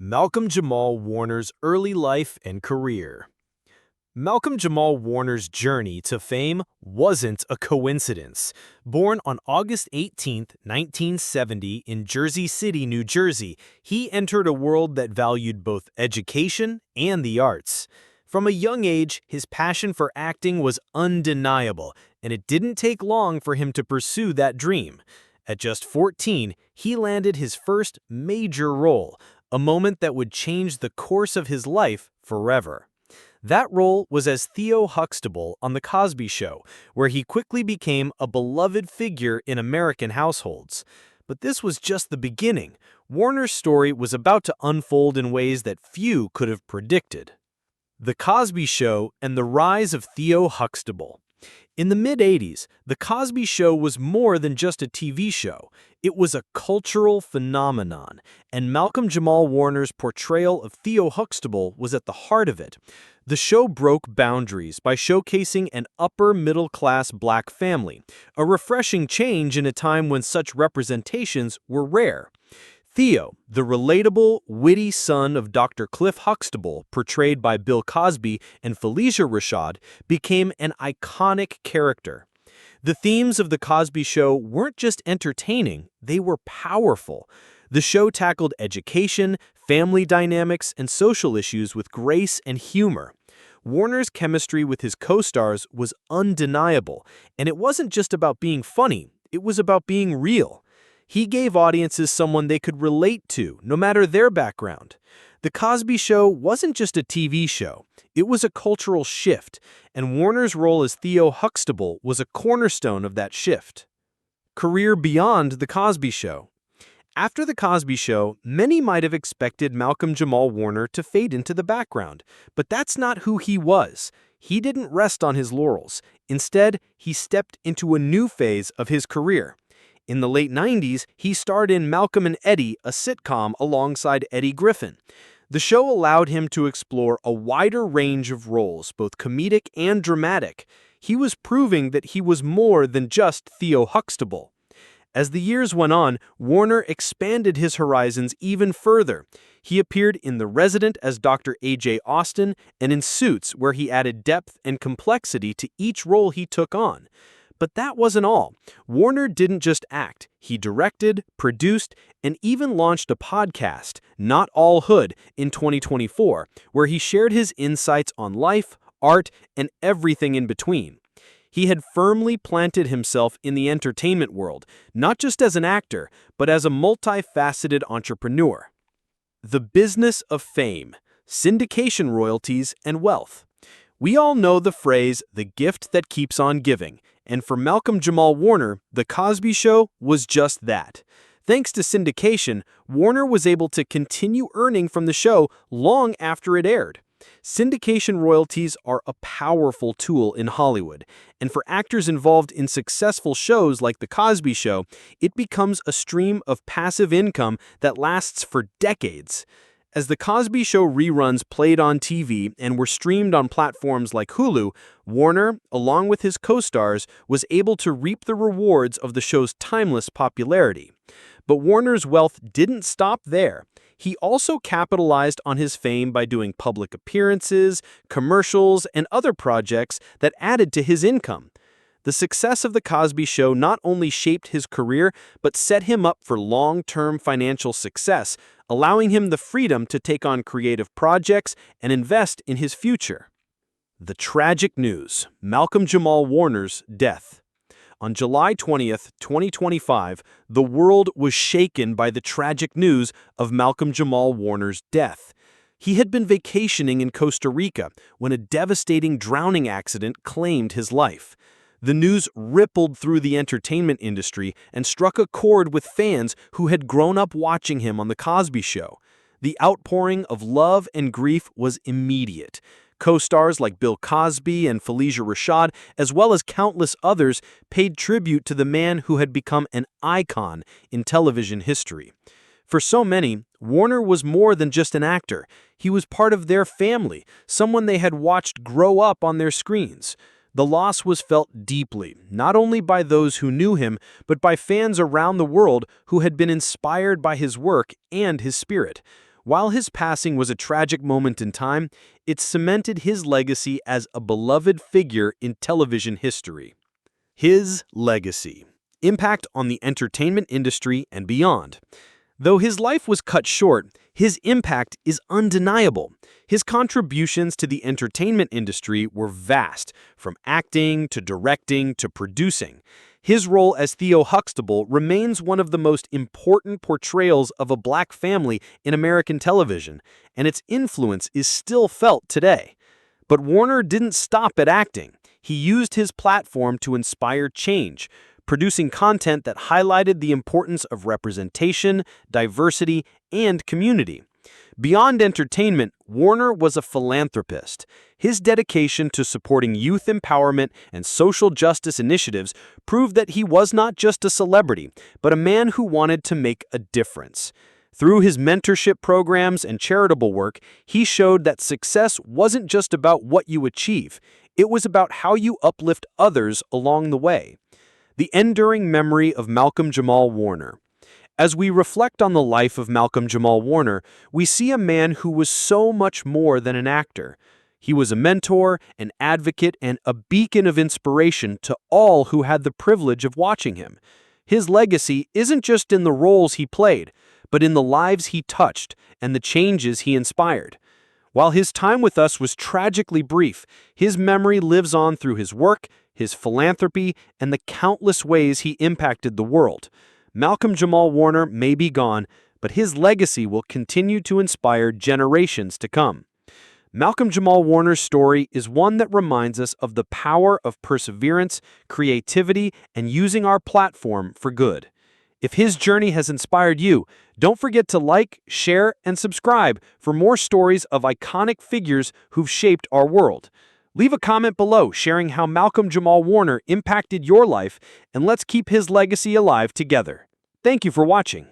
Malcolm-Jamal Warner's early life and career. Malcolm-Jamal Warner's journey to fame wasn't a coincidence. Born on August 18, 1970 in Jersey City, New Jersey, he entered a world that valued both education and the arts. From a young age, his passion for acting was undeniable, and it didn't take long for him to pursue that dream. At just 14, he landed his first major role, a moment that would change the course of his life forever. That role was as Theo Huxtable on The Cosby Show, where he quickly became a beloved figure in American households. But this was just the beginning. Warner's story was about to unfold in ways that few could have predicted. The Cosby Show and the rise of Theo Huxtable. In the mid-80s, The Cosby Show was more than just a TV show. It was a cultural phenomenon, and Malcolm-Jamal Warner's portrayal of Theo Huxtable was at the heart of it. The show broke boundaries by showcasing an upper-middle-class black family, a refreshing change in a time when such representations were rare. Theo, the relatable, witty son of Dr. Cliff Huxtable, portrayed by Bill Cosby and Phylicia Rashad, became an iconic character. The themes of The Cosby Show weren't just entertaining, they were powerful. The show tackled education, family dynamics, and social issues with grace and humor. Warner's chemistry with his co-stars was undeniable, and it wasn't just about being funny, it was about being real. He gave audiences someone they could relate to, no matter their background. The Cosby Show wasn't just a TV show. It was a cultural shift, and Warner's role as Theo Huxtable was a cornerstone of that shift. Career beyond The Cosby Show. After The Cosby Show, many might have expected Malcolm-Jamal Warner to fade into the background, but that's not who he was. He didn't rest on his laurels. Instead, he stepped into a new phase of his career. In the late 90s, he starred in Malcolm and Eddie, a sitcom alongside Eddie Griffin. The show allowed him to explore a wider range of roles, both comedic and dramatic. He was proving that he was more than just Theo Huxtable. As the years went on, Warner expanded his horizons even further. He appeared in The Resident as Dr. A.J. Austin and in Suits, where he added depth and complexity to each role he took on. But that wasn't all. Warner didn't just act. He directed, produced, and even launched a podcast, Not All Hood, in 2024, where he shared his insights on life, art, and everything in between. He had firmly planted himself in the entertainment world, not just as an actor, but as a multifaceted entrepreneur. The business of fame, syndication royalties, and wealth. We all know the phrase, the gift that keeps on giving. And for Malcolm-Jamal Warner, The Cosby Show was just that. Thanks to syndication, Warner was able to continue earning from the show long after it aired. Syndication royalties are a powerful tool in Hollywood, and for actors involved in successful shows like The Cosby Show, it becomes a stream of passive income that lasts for decades. As The Cosby Show reruns played on TV and were streamed on platforms like Hulu, Warner, along with his co-stars, was able to reap the rewards of the show's timeless popularity. But Warner's wealth didn't stop there. He also capitalized on his fame by doing public appearances, commercials, and other projects that added to his income. The success of The Cosby Show not only shaped his career, but set him up for long-term financial success, allowing him the freedom to take on creative projects and invest in his future. The tragic news: Malcolm-Jamal Warner's death. On July 20th, 2025, the world was shaken by the tragic news of Malcolm-Jamal Warner's death. He had been vacationing in Costa Rica when a devastating drowning accident claimed his life. The news rippled through the entertainment industry and struck a chord with fans who had grown up watching him on The Cosby Show. The outpouring of love and grief was immediate. Co-stars like Bill Cosby and Phylicia Rashad, as well as countless others, paid tribute to the man who had become an icon in television history. For so many, Warner was more than just an actor. He was part of their family, someone they had watched grow up on their screens. The loss was felt deeply, not only by those who knew him, but by fans around the world who had been inspired by his work and his spirit. While his passing was a tragic moment in time, it cemented his legacy as a beloved figure in television history. His legacy. Impact on the entertainment industry and beyond. Though his life was cut short, his impact is undeniable. His contributions to the entertainment industry were vast, from acting to directing to producing. His role as Theo Huxtable remains one of the most important portrayals of a black family in American television, and its influence is still felt today. But Warner didn't stop at acting. He used his platform to inspire change, producing content that highlighted the importance of representation, diversity, and community. Beyond entertainment, Warner was a philanthropist. His dedication to supporting youth empowerment and social justice initiatives proved that he was not just a celebrity, but a man who wanted to make a difference. Through his mentorship programs and charitable work, he showed that success wasn't just about what you achieve, it was about how you uplift others along the way. The enduring memory of Malcolm-Jamal Warner. As we reflect on the life of Malcolm-Jamal Warner, we see a man who was so much more than an actor. He was a mentor, an advocate, and a beacon of inspiration to all who had the privilege of watching him. His legacy isn't just in the roles he played, but in the lives he touched and the changes he inspired. While his time with us was tragically brief, his memory lives on through his work, his philanthropy, and the countless ways he impacted the world. Malcolm-Jamal Warner may be gone, but his legacy will continue to inspire generations to come. Malcolm-Jamal Warner's story is one that reminds us of the power of perseverance, creativity, and using our platform for good. If his journey has inspired you, don't forget to like, share, and subscribe for more stories of iconic figures who've shaped our world. Leave a comment below sharing how Malcolm-Jamal Warner impacted your life, and let's keep his legacy alive together. Thank you for watching.